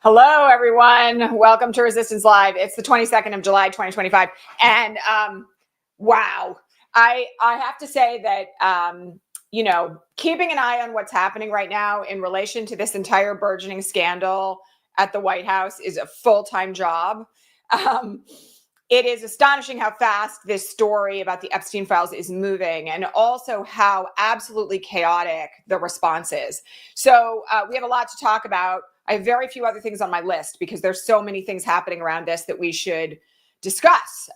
Hello, everyone. Welcome to Resistance Live. It's the 22nd of July, 2025. And wow, I have to say that, keeping an eye on what's happening right now in relation to this entire burgeoning scandal at the White House is a full-time job. It is astonishing how fast this story about the Epstein files is moving, and also how absolutely chaotic the response is. So we have a lot to talk about. I have very few other things on my list because there's so many things happening around this that we should discuss.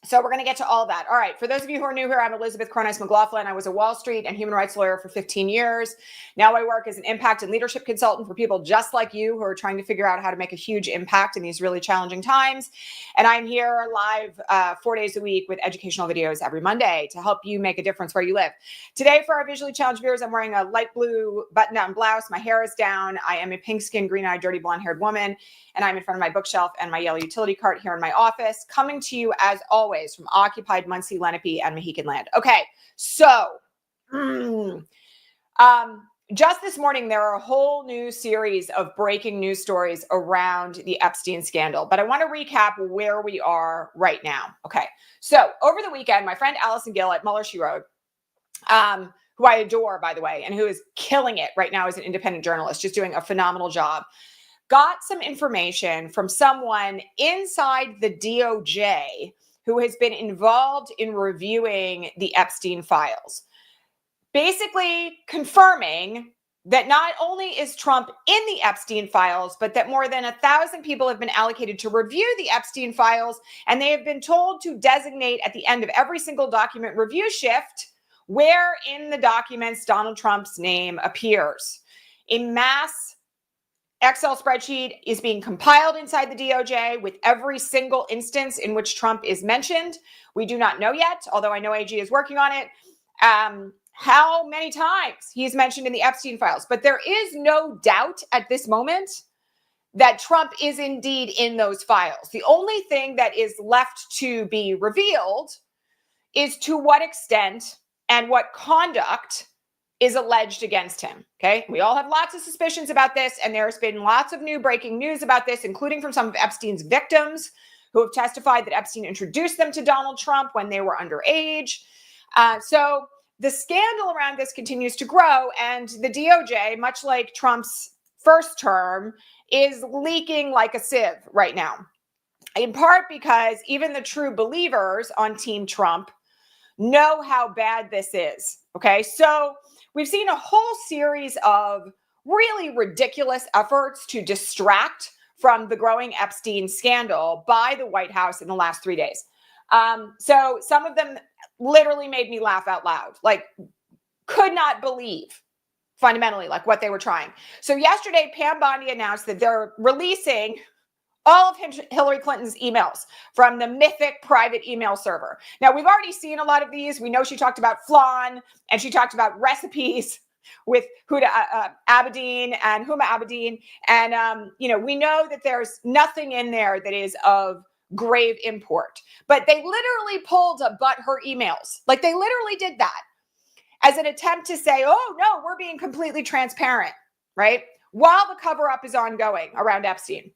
So we're going to get to all that. All right. For those of you who are new here, I'm Elizabeth Cronise McLaughlin. I was a Wall Street and human rights lawyer for 15 years. Now I work as an impact and leadership consultant for people just like you who are trying to figure out how to make a huge impact in these really challenging times. And I'm here live 4 days a week with educational videos every Monday to help you make a difference where you live. Today, for our visually challenged viewers, I'm wearing a light blue button-down blouse. My hair is down. I am a pink-skinned, green-eyed, dirty, blonde-haired woman. And I'm in front of my bookshelf and my yellow utility cart here in my office, coming to you as always from occupied Muncie, Lenape, and Mohican land. Okay, so just this morning, there are a whole new series of breaking news stories around the Epstein scandal. But I want to recap where we are right now. Okay, so over the weekend, my friend Allison Gill at Mueller, She Wrote, who I adore, by the way, and who is killing it right now as an independent journalist, just doing a phenomenal job, got some information from someone inside the DOJ who has been involved in reviewing the Epstein files, basically confirming that not only is Trump in the Epstein files, but that more than 1,000 people have been allocated to review the Epstein files, and they have been told to designate at the end of every single document review shift where in the documents Donald Trump's name appears. A mass Excel spreadsheet is being compiled inside the DOJ with every single instance in which Trump is mentioned. We do not know yet, although I know AG is working on it, how many times he's mentioned in the Epstein files. But there is no doubt at this moment that Trump is indeed in those files. The only thing that is left to be revealed is to what extent and what conduct is alleged against him. Okay. We all have lots of suspicions about this, and there's been lots of new breaking news about this, including from some of Epstein's victims who have testified that Epstein introduced them to Donald Trump when they were underage. So the scandal around this continues to grow, and the DOJ, much like Trump's first term, is leaking like a sieve right now, in part because even the true believers on Team Trump know how bad this is. Okay. So we've seen a whole series of really ridiculous efforts to distract from the growing Epstein scandal by the White House in the last 3 days. So some of them literally made me laugh out loud, like could not believe fundamentally like what they were trying. So yesterday, Pam Bondi announced that they're releasing all of Hillary Clinton's emails from the mythic private email server. Now, we've already seen a lot of these. We know she talked about flan, and she talked about recipes with Huda Abedin and Huma Abedin. And, we know that there's nothing in there that is of grave import. But they literally pulled a her emails. Like, they literally did that as an attempt to say, oh, no, we're being completely transparent, right? While the cover-up is ongoing around Epstein.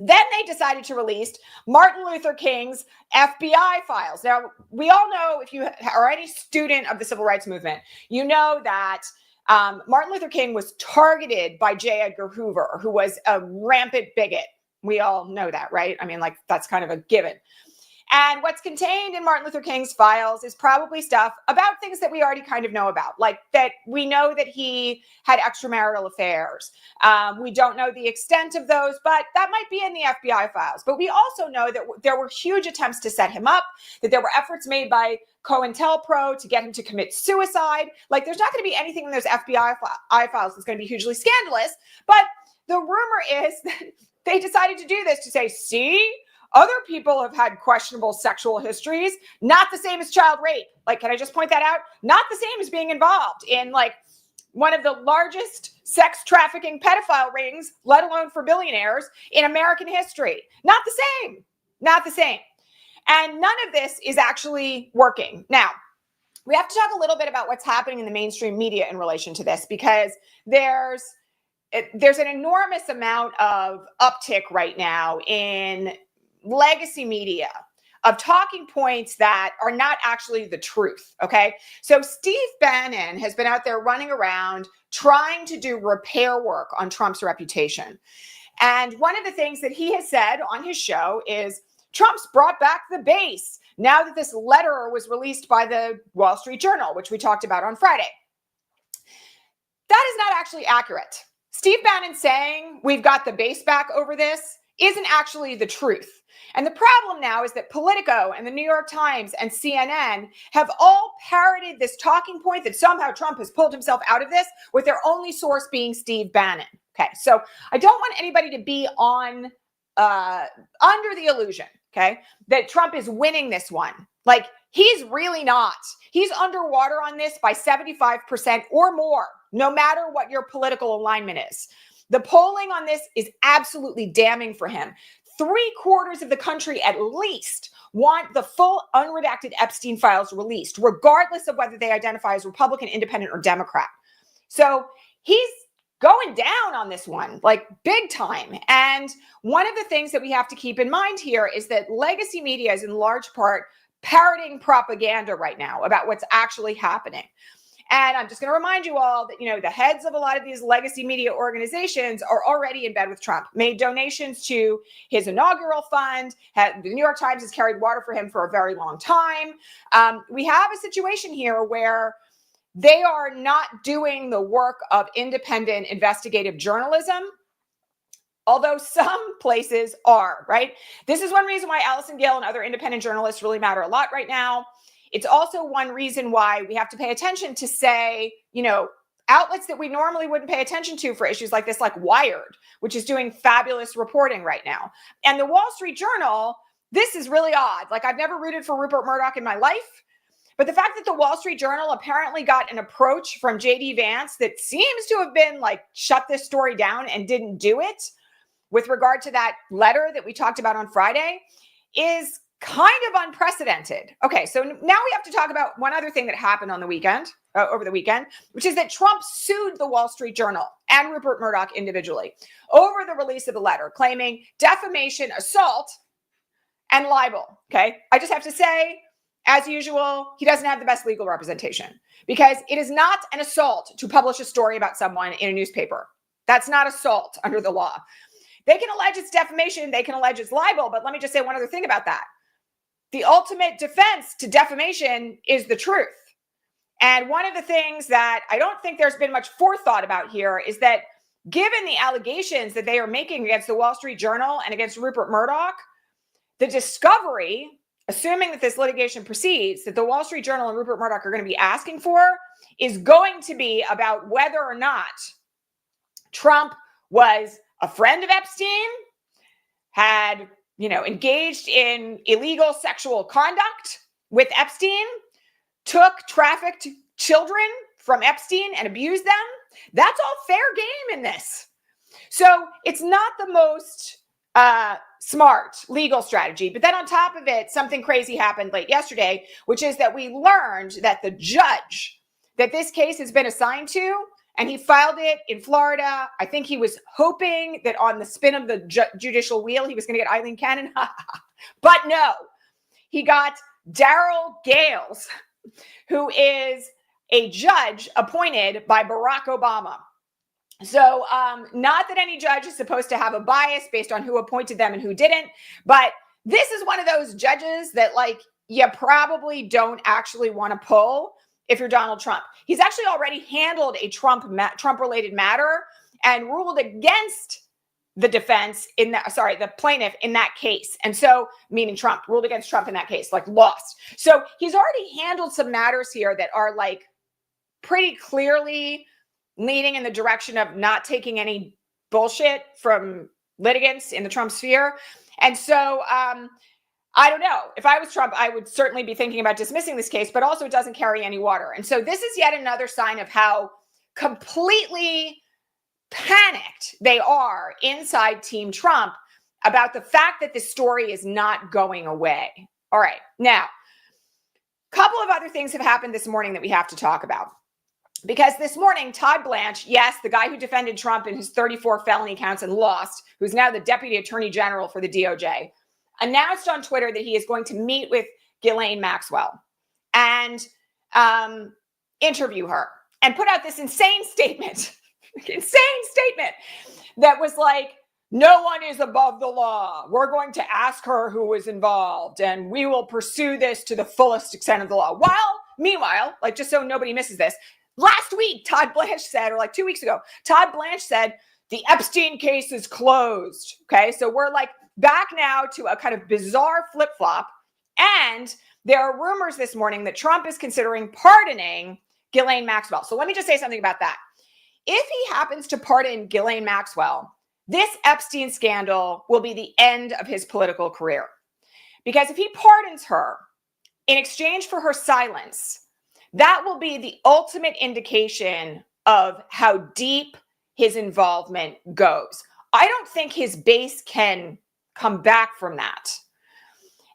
Then they decided to release Martin Luther King's FBI files. Now, we all know, if you are any student of the civil rights movement, you know that Martin Luther King was targeted by J. Edgar Hoover, who was a rampant bigot. We all know that, right? I mean, like, that's kind of a given. And what's contained in Martin Luther King's files is probably stuff about things that we already kind of know about, like that we know that he had extramarital affairs. We don't know the extent of those, but that might be in the FBI files. But we also know that there were huge attempts to set him up, that there were efforts made by COINTELPRO to get him to commit suicide. Like, there's not going to be anything in those FBI files that's going to be hugely scandalous. But the rumor is that they decided to do this to say, see, other people have had questionable sexual histories, not the same as child rape. Like, can I just point that out? Not the same as being involved in like one of the largest sex trafficking pedophile rings, let alone for billionaires, in American history. Not the same. Not the same. And none of this is actually working. Now, we have to talk a little bit about what's happening in the mainstream media in relation to this, because there's there's an enormous amount of uptick right now in legacy media of talking points that are not actually the truth, okay? So Steve Bannon has been out there running around trying to do repair work on Trump's reputation. And one of the things that he has said on his show is Trump's brought back the base now that this letter was released by the Wall Street Journal, which we talked about on Friday. That is not actually accurate. Steve Bannon saying we've got the base back over this isn't actually the truth. And the problem now is that Politico and the New York Times and CNN have all parroted this talking point that somehow Trump has pulled himself out of this, with their only source being Steve Bannon. Okay, so I don't want anybody to be on under the illusion, okay, that Trump is winning this one. Like, he's really not. He's underwater on this by 75% or more, no matter what your political alignment is. The polling on this is absolutely damning for him. 3/4 of the country at least want the full unredacted Epstein files released, regardless of whether they identify as Republican, Independent, or Democrat. So he's going down on this one, like big time. And one of the things that we have to keep in mind here is that legacy media is in large part parroting propaganda right now about what's actually happening. And I'm just going to remind you all that, the heads of a lot of these legacy media organizations are already in bed with Trump, made donations to his inaugural fund. The New York Times has carried water for him for a very long time. We have a situation here where they are not doing the work of independent investigative journalism, although some places are, right? This is one reason why Allison Gill and other independent journalists really matter a lot right now. It's also one reason why we have to pay attention to, say, outlets that we normally wouldn't pay attention to for issues like this, like Wired, which is doing fabulous reporting right now. And the Wall Street Journal, this is really odd. Like, I've never rooted for Rupert Murdoch in my life, but the fact that the Wall Street Journal apparently got an approach from J.D. Vance that seems to have been like, shut this story down, and didn't do it with regard to that letter that we talked about on Friday is kind of unprecedented. Okay, so now we have to talk about one other thing that happened on the weekend, over the weekend, which is that Trump sued the Wall Street Journal and Rupert Murdoch individually over the release of the letter, claiming defamation, assault, and libel. Okay, I just have to say, as usual, he doesn't have the best legal representation, because it is not an assault to publish a story about someone in a newspaper. That's not assault under the law. They can allege it's defamation, they can allege it's libel, but let me just say one other thing about that. The ultimate defense to defamation is the truth. And one of the things that I don't think there's been much forethought about here is that, given the allegations that they are making against the Wall Street Journal and against Rupert Murdoch, the discovery, assuming that this litigation proceeds, that the Wall Street Journal and Rupert Murdoch are going to be asking for is going to be about whether or not Trump was a friend of Epstein, had engaged in illegal sexual conduct with Epstein, trafficked children from Epstein and abused them. That's all fair game in this. So it's not the most smart legal strategy. But then on top of it, something crazy happened late yesterday, which is that we learned that the judge that this case has been assigned to, and he filed it in Florida. I think he was hoping that on the spin of the judicial wheel, he was going to get Eileen Cannon. But no, he got Daryl Gales, who is a judge appointed by Barack Obama. So not that any judge is supposed to have a bias based on who appointed them and who didn't, but this is one of those judges that, like, you probably don't actually want to pull if you're Donald Trump. He's actually already handled a Trump-related matter and ruled against the the plaintiff in that case. And so, meaning Trump, ruled against Trump in that case, like lost. So he's already handled some matters here that are like pretty clearly leaning in the direction of not taking any bullshit from litigants in the Trump sphere. And so, I don't know. If I was Trump, I would certainly be thinking about dismissing this case, but also it doesn't carry any water. And so this is yet another sign of how completely panicked they are inside Team Trump about the fact that this story is not going away. All right. Now, a couple of other things have happened this morning that we have to talk about. Because this morning, Todd Blanche, yes, the guy who defended Trump in his 34 felony counts and lost, who's now the Deputy Attorney General for the DOJ, announced on Twitter that he is going to meet with Ghislane Maxwell and interview her, and put out this insane statement that was like, no one is above the law. We're going to ask her who was involved, and we will pursue this to the fullest extent of the law. Meanwhile, like, just so nobody misses this, last week, Todd Blanche said, or like 2 weeks ago, Todd Blanche said, the Epstein case is closed. Okay, so we're like back now to a kind of bizarre flip-flop. And there are rumors this morning that Trump is considering pardoning Ghislane Maxwell. So let me just say something about that. If he happens to pardon Ghislane Maxwell, this Epstein scandal will be the end of his political career. Because if he pardons her in exchange for her silence, that will be the ultimate indication of how deep his involvement goes. I don't think his base can come back from that.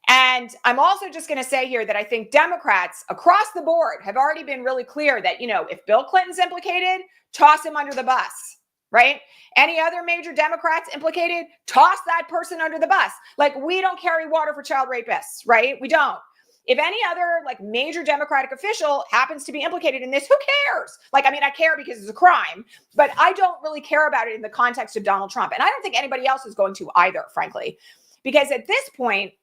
And I'm also just going to say here that I think Democrats across the board have already been really clear that, if Bill Clinton's implicated, toss him under the bus, right? Any other major Democrats implicated, toss that person under the bus. Like, we don't carry water for child rapists, right? We don't. If any other like major Democratic official happens to be implicated in this, who cares? Like, I mean, I care because it's a crime, but I don't really care about it in the context of Donald Trump. And I don't think anybody else is going to either, frankly, because at this point,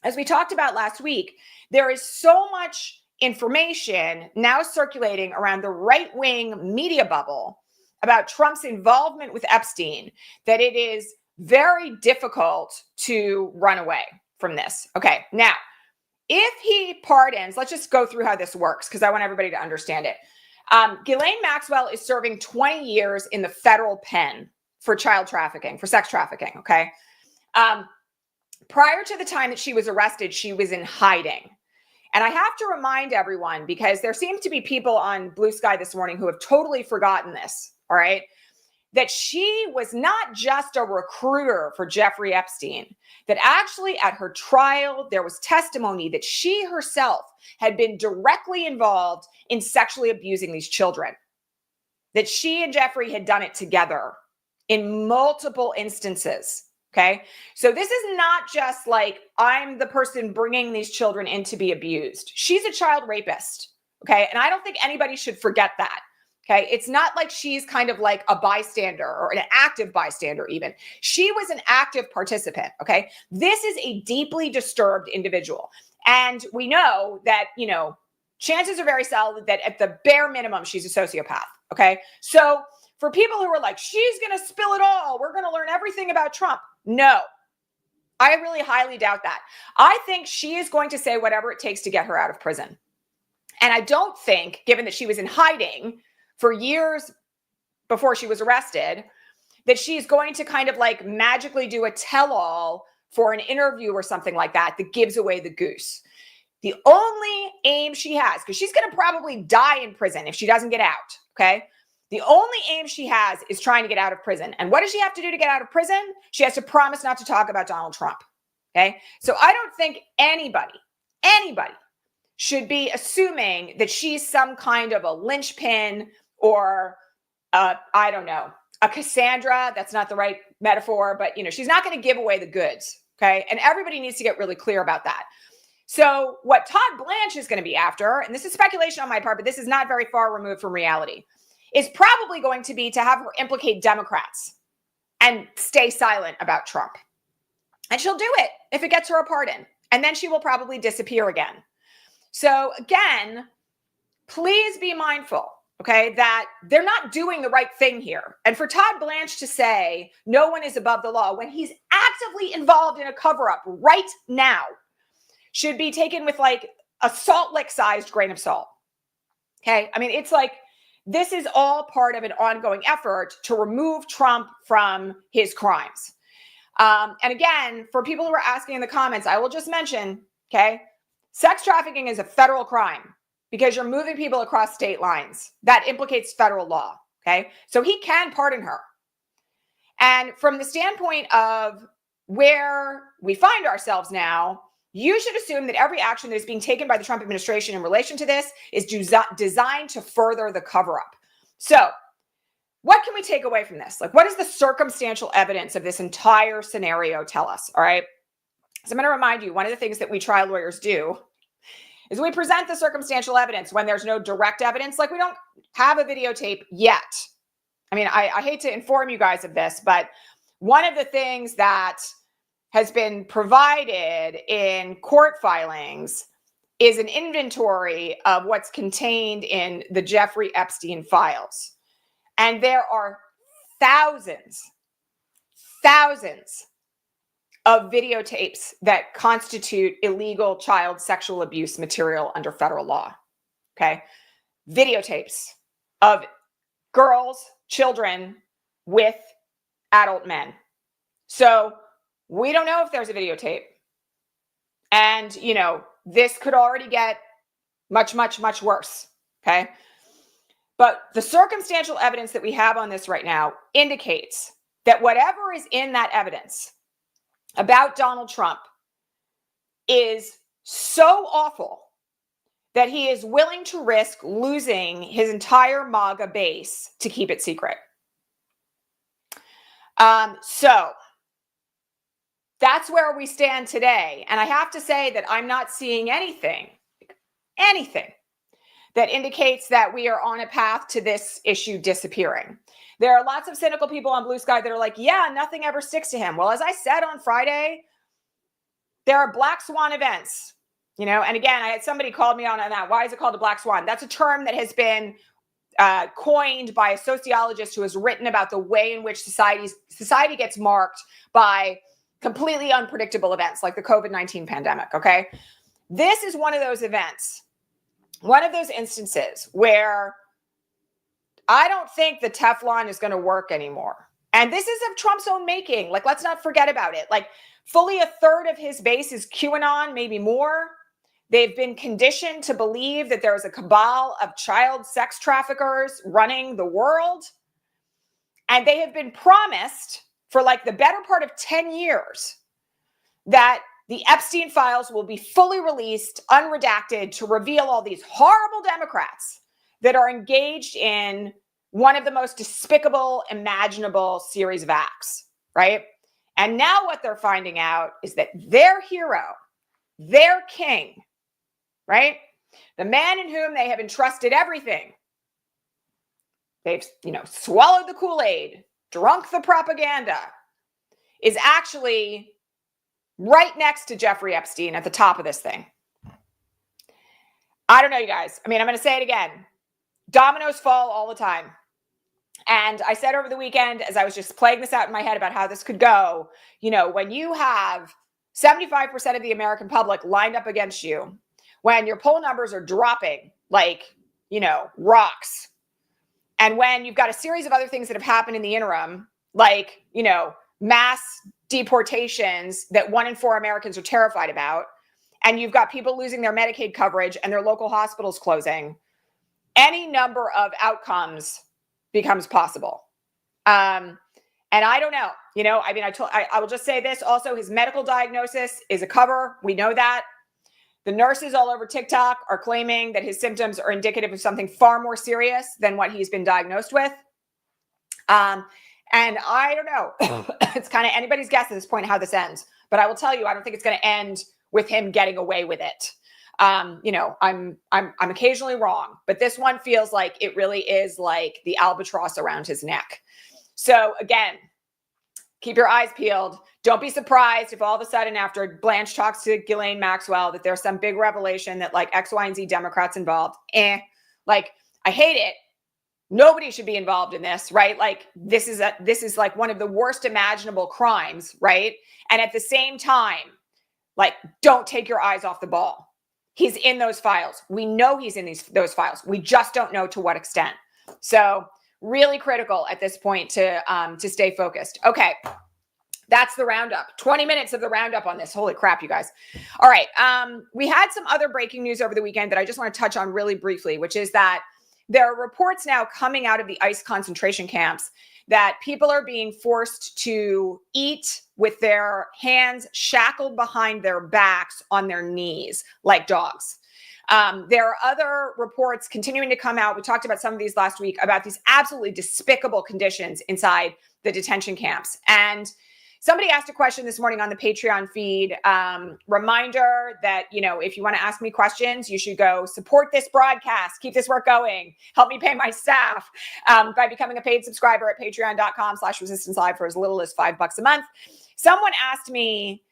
as we talked about last week, there is so much information now circulating around the right-wing media bubble about Trump's involvement with Epstein that it is very difficult to run away from this. Okay, now, if he pardons, let's just go through how this works because I want everybody to understand it. Ghislane Maxwell is serving 20 years in the federal pen for child trafficking, for sex trafficking, okay? Prior to the time that she was arrested, she was in hiding. And I have to remind everyone, because there seems to be people on Blue Sky this morning who have totally forgotten this, all right? That she was not just a recruiter for Jeffrey Epstein, that actually at her trial, there was testimony that she herself had been directly involved in sexually abusing these children, that she and Jeffrey had done it together in multiple instances. Okay. So this is not just like, I'm the person bringing these children in to be abused. She's a child rapist. Okay. And I don't think anybody should forget that. Okay. It's not like she's kind of like a bystander or an active bystander even. She was an active participant. Okay. This is a deeply disturbed individual. And we know that, chances are very solid that at the bare minimum, she's a sociopath. Okay. So for people who are like, she's going to spill it all, we're going to learn everything about Trump. No, I really highly doubt that. I think she is going to say whatever it takes to get her out of prison. And I don't think, given that she was in hiding for years before she was arrested, that she's going to kind of like magically do a tell-all for an interview or something like that gives away the goose. The only aim she has, because she's going to probably die in prison if she doesn't get out, okay? The only aim she has is trying to get out of prison. And what does she have to do to get out of prison? She has to promise not to talk about Donald Trump, okay? So I don't think anybody should be assuming that she's some kind of a linchpin or, I don't know, a Cassandra. That's not the right metaphor, but, she's not going to give away the goods, okay? And everybody needs to get really clear about that. So what Todd Blanche is going to be after, and this is speculation on my part, but this is not very far removed from reality, is probably going to be to have her implicate Democrats and stay silent about Trump. And she'll do it if it gets her a pardon. And then she will probably disappear again. So again, please be mindful, okay, that they're not doing the right thing here. And for Todd Blanche to say no one is above the law when he's actively involved in a cover-up right now should be taken with like a Salt Lick-sized grain of salt. Okay, I mean, it's like, this is all part of an ongoing effort to remove Trump from his crimes. And again, for people who are asking in the comments, I will just mention, okay, sex trafficking is a federal crime because you're moving people across state lines. That implicates federal law, okay? So he can pardon her. And from the standpoint of where we find ourselves now, you should assume that every action that is being taken by the Trump administration in relation to this is designed to further the cover-up. So what can we take away from this? Like, what does the circumstantial evidence of this entire scenario tell us? All right. So I'm going to remind you, one of the things that we trial lawyers do is we present the circumstantial evidence when there's no direct evidence. Like, we don't have a videotape yet. I mean, I hate to inform you guys of this, but one of the things that has been provided in court filings is an inventory of what's contained in the Jeffrey Epstein files. And there are thousands of videotapes that constitute illegal child sexual abuse material under federal law. Okay. Videotapes of girls, children with adult men. So we don't know if there's a videotape. And, you know, this could already get much, much, much worse. Okay. But the circumstantial evidence that we have on this right now indicates that whatever is in that evidence about Donald Trump is so awful that he is willing to risk losing his entire MAGA base to keep it secret. So that's where we stand today. And I have to say that I'm not seeing anything that indicates that we are on a path to this issue disappearing. There are lots of cynical people on Blue Sky that are like, yeah, nothing ever sticks to him. Well, as I said on Friday, there are black swan events, you know, and again, I had somebody called me on that. Why is it called a black swan? That's a term that has been coined by a sociologist who has written about the way in which society gets marked by completely unpredictable events like the COVID-19 pandemic, okay? This is one of those events, one of those instances where I don't think the Teflon is going to work anymore. And this is of Trump's own making. Like, let's not forget about it. Like, fully a third of his base is QAnon, maybe more. They've been conditioned to believe that there is a cabal of child sex traffickers running the world. And they have been promised for like the better part of 10 years that the Epstein files will be fully released, unredacted, to reveal all these horrible Democrats that are engaged in one of the most despicable imaginable series of acts, right? And now what they're finding out is that their hero, their king, right? The man in whom they have entrusted everything. They've, you know, swallowed the Kool-Aid, drunk the propaganda, is actually right next to Jeffrey Epstein at the top of this thing. I don't know, you guys. I mean, I'm going to say it again. Dominoes fall all the time. And I said over the weekend, as I was just playing this out in my head about how this could go, you know, when you have 75% of the American public lined up against you, when your poll numbers are dropping like, you know, rocks, and when you've got a series of other things that have happened in the interim, like, you know, mass deportations that 1 in 4 Americans are terrified about, and you've got people losing their Medicaid coverage and their local hospitals closing, any number of outcomes becomes possible. And I don't know, you know, I mean, I will just say this also, his medical diagnosis is a cover. We know that. The nurses all over TikTok are claiming that his symptoms are indicative of something far more serious than what he's been diagnosed with. And I don't know, it's kind of anybody's guess at this point how this ends, but I will tell you, I don't think it's going to end with him getting away with it. You know, I'm occasionally wrong, but this one feels like it really is like the albatross around his neck. So again, keep your eyes peeled. Don't be surprised if all of a sudden after Blanche talks to Ghislane Maxwell that there's some big revelation that like X, Y, and Z Democrats involved. Like, I hate it. Nobody should be involved in this, right? Like, this is like one of the worst imaginable crimes, right? And at the same time, like, don't take your eyes off the ball. He's in those files. We know he's in those files. We just don't know to what extent. So really critical at this point to stay focused. Okay. That's the roundup. 20 minutes of the roundup on this. Holy crap, you guys. All right. We had some other breaking news over the weekend that I just want to touch on really briefly, which is that there are reports now coming out of the ICE concentration camps that people are being forced to eat with their hands shackled behind their backs on their knees like dogs. There are other reports continuing to come out. We talked about some of these last week about these absolutely despicable conditions inside the detention camps. And somebody asked a question this morning on the Patreon feed. Reminder that, if you want to ask me questions, you should go support this broadcast, keep this work going, help me pay my staff by becoming a paid subscriber at patreon.com/resistancelive for as little as $5 a month. Someone asked me,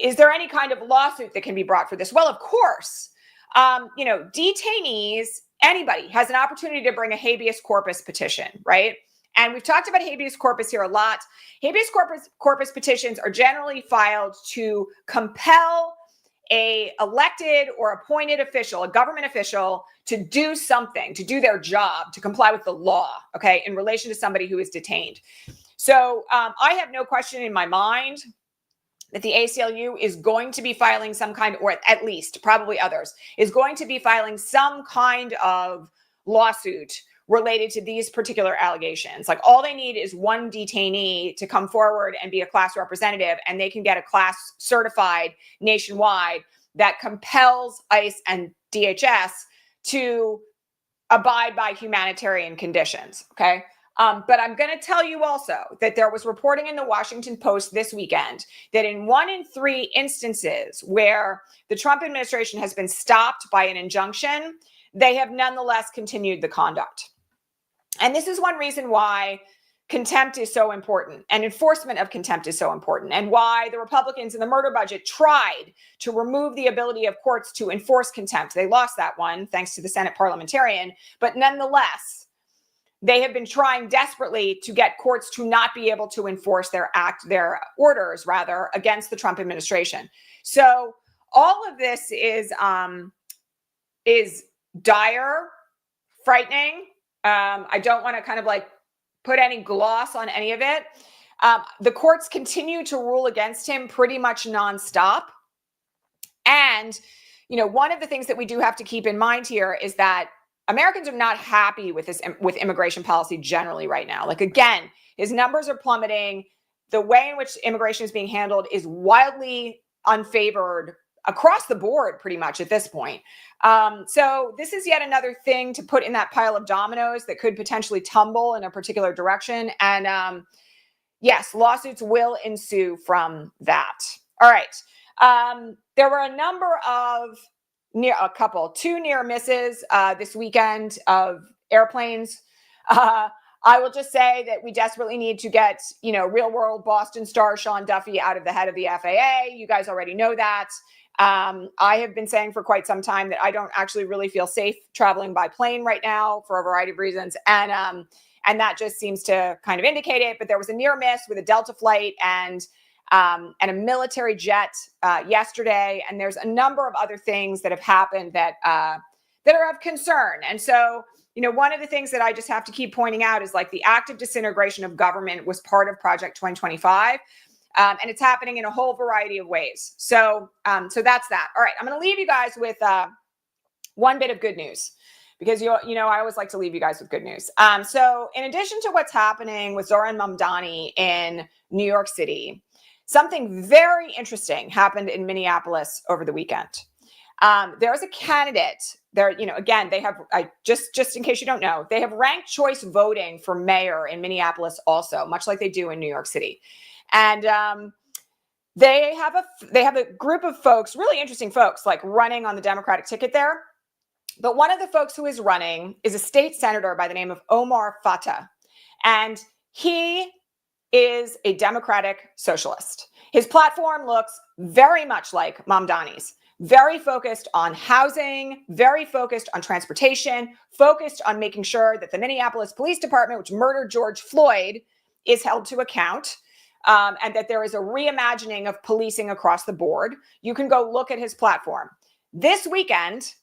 is there any kind of lawsuit that can be brought for this? Well, of course. Detainees, anybody has an opportunity to bring a habeas corpus petition, right? And we've talked about habeas corpus here a lot. Habeas corpus petitions are generally filed to compel a elected or appointed official, a government official, to do something, to do their job, to comply with the law, okay, in relation to somebody who is detained. So I have no question in my mind that the ACLU is going to be filing some kind, or at least probably others, is going to be filing some kind of lawsuit related to these particular allegations. Like, all they need is one detainee to come forward and be a class representative, and they can get a class certified nationwide that compels ICE and DHS to abide by humanitarian conditions, okay? But I'm going to tell you also that there was reporting in the Washington Post this weekend that in 1 in 3 instances where the Trump administration has been stopped by an injunction, they have nonetheless continued the conduct. And this is one reason why contempt is so important and enforcement of contempt is so important, and why the Republicans in the murder budget tried to remove the ability of courts to enforce contempt. They lost that one thanks to the Senate parliamentarian, but nonetheless, they have been trying desperately to get courts to not be able to enforce their orders against the Trump administration. So all of this is dire, frightening. I don't want to kind of like put any gloss on any of it. The courts continue to rule against him pretty much nonstop. And, one of the things that we do have to keep in mind here is that Americans are not happy with immigration policy generally right now. Like, again, his numbers are plummeting. The way in which immigration is being handled is wildly unfavored across the board, pretty much at this point. So this is yet another thing to put in that pile of dominoes that could potentially tumble in a particular direction. And yes, lawsuits will ensue from that. All right. There were a number of two near misses this weekend of airplanes. I will just say that we desperately need to get, real world Boston star Sean Duffy out of the head of the FAA. You guys already know that. I have been saying for quite some time that I don't actually really feel safe traveling by plane right now for a variety of reasons. And that just seems to kind of indicate it. But there was a near miss with a Delta flight and a military jet yesterday. And there's a number of other things that have happened that are of concern. And so, one of the things that I just have to keep pointing out is like the active disintegration of government was part of Project 2025. And it's happening in a whole variety of ways. So that's that. All right. I'm going to leave you guys with one bit of good news, because I always like to leave you guys with good news. So in addition to what's happening with Zohran Mamdani in New York City, something very interesting happened in Minneapolis over the weekend. There was a candidate there, again, they have, just in case you don't know, they have ranked choice voting for mayor in Minneapolis also, much like they do in New York City. And they have a group of folks, really interesting folks, like running on the Democratic ticket there. But one of the folks who is running is a state senator by the name of Omar Fatah. And he is a Democratic socialist. His platform looks very much like Mamdani's. Very focused on housing, very focused on transportation, focused on making sure that the Minneapolis Police Department, which murdered George Floyd, is held to account, and that there is a reimagining of policing across the board. You can go look at his platform. This weekend,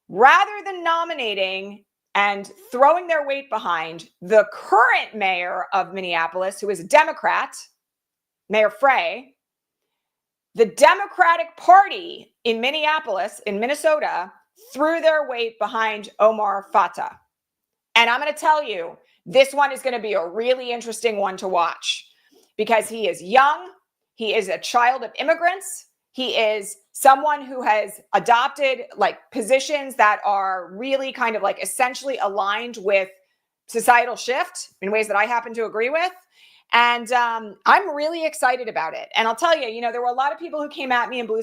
rather than nominating and throwing their weight behind the current mayor of Minneapolis, who is a Democrat, Mayor Frey, the Democratic Party in Minneapolis, in Minnesota, threw their weight behind Omar Fattah. And I'm going to tell you, this one is going to be a really interesting one to watch because he is young. He is a child of immigrants. He is someone who has adopted like positions that are really kind of like essentially aligned with societal shift in ways that I happen to agree with. And I'm really excited about it. And I'll tell you, there were a lot of people who came at me on Blue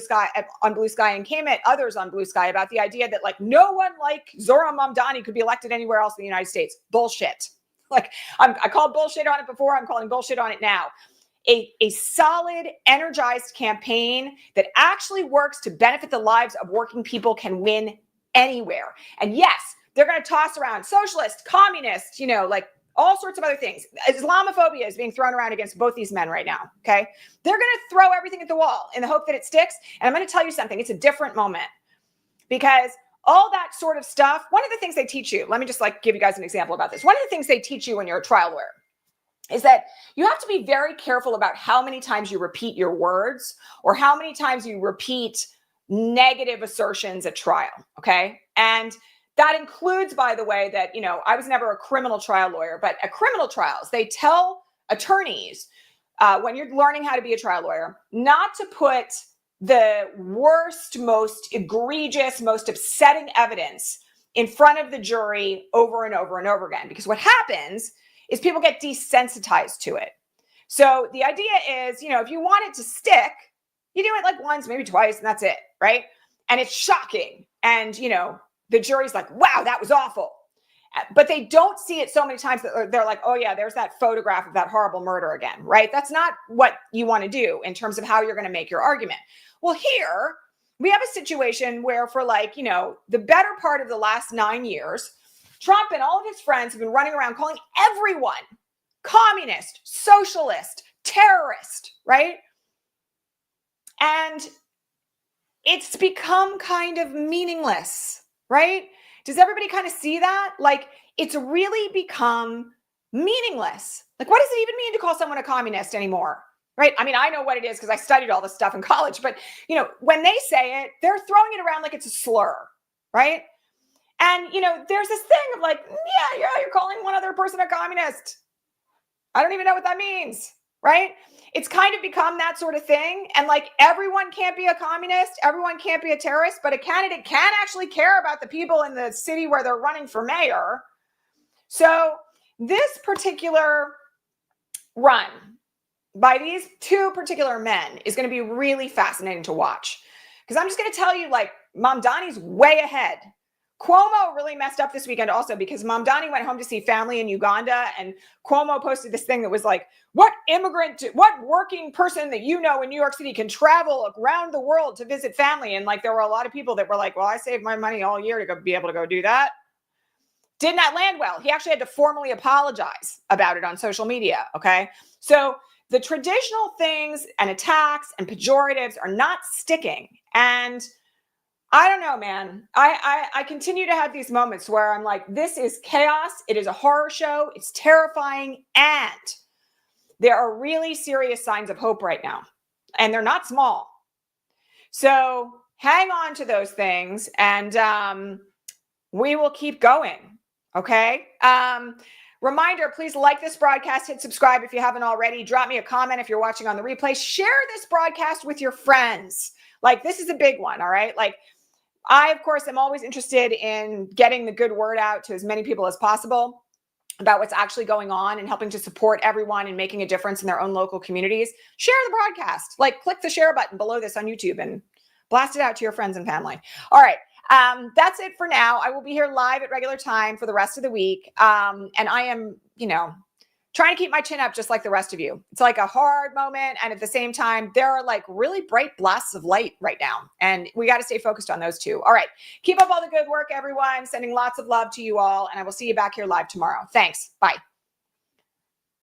Sky and came at others on Blue Sky about the idea that like no one like Zohran Mamdani could be elected anywhere else in the United States. Bullshit. Like I called bullshit on it before. I'm calling bullshit on it now. A solid, energized campaign that actually works to benefit the lives of working people can win anywhere. And yes, they're going to toss around socialist, communist, like all sorts of other things. Islamophobia is being thrown around against both these men right now, okay? They're going to throw everything at the wall in the hope that it sticks. And I'm going to tell you something. It's a different moment because all that sort of stuff, one of the things they teach you, let me just give you guys an example about this. One of the things they teach you when you're a trial lawyer is that you have to be very careful about how many times you repeat your words or how many times you repeat negative assertions at trial, okay? And that includes, by the way, that, I was never a criminal trial lawyer, but at criminal trials, they tell attorneys when you're learning how to be a trial lawyer, not to put the worst, most egregious, most upsetting evidence in front of the jury over and over and over again. Because what happens is people get desensitized to it. So the idea is, if you want it to stick, you do it like once, maybe twice, and that's it, right? And it's shocking. And, the jury's like, wow, that was awful. But they don't see it so many times that they're like, oh yeah, there's that photograph of that horrible murder again, right? That's not what you want to do in terms of how you're going to make your argument. Well, here we have a situation where for the better part of the last 9 years, Trump and all of his friends have been running around calling everyone communist, socialist, terrorist, right? And it's become kind of meaningless, right? Does everybody kind of see that? It's really become meaningless. What does it even mean to call someone a communist anymore? Right? I mean, I know what it is because I studied all this stuff in college, but when they say it, they're throwing it around like it's a slur, right? And, there's this thing of yeah, you're calling one other person a communist. I don't even know what that means, right? It's kind of become that sort of thing. And everyone can't be a communist. Everyone can't be a terrorist, but a candidate can actually care about the people in the city where they're running for mayor. So this particular run by these two particular men is going to be really fascinating to watch. Because I'm just going to tell you, Mamdani's way ahead. Cuomo really messed up this weekend also because Mamdani went home to see family in Uganda, and Cuomo posted this thing that was like, what working person that in New York City can travel around the world to visit family? And there were a lot of people that were like, well, I saved my money all year to be able to go do that. Did not land well. He actually had to formally apologize about it on social media, okay? So the traditional things and attacks and pejoratives are not sticking. And I don't know, man. I continue to have these moments where I'm like, this is chaos. It is a horror show. It's terrifying. And there are really serious signs of hope right now. And they're not small. So hang on to those things and we will keep going. Okay. Reminder, please like this broadcast, hit subscribe if you haven't already. Drop me a comment if you're watching on the replay. Share this broadcast with your friends. This is a big one. All right. I, of course, am always interested in getting the good word out to as many people as possible about what's actually going on and helping to support everyone and making a difference in their own local communities. Share the broadcast. Click the share button below this on YouTube and blast it out to your friends and family. All right. That's it for now. I will be here live at regular time for the rest of the week. And I am, trying to keep my chin up just like the rest of you. It's a hard moment. And at the same time, there are really bright blasts of light right now. And we got to stay focused on those too. All right. Keep up all the good work, everyone. Sending lots of love to you all. And I will see you back here live tomorrow. Thanks. Bye.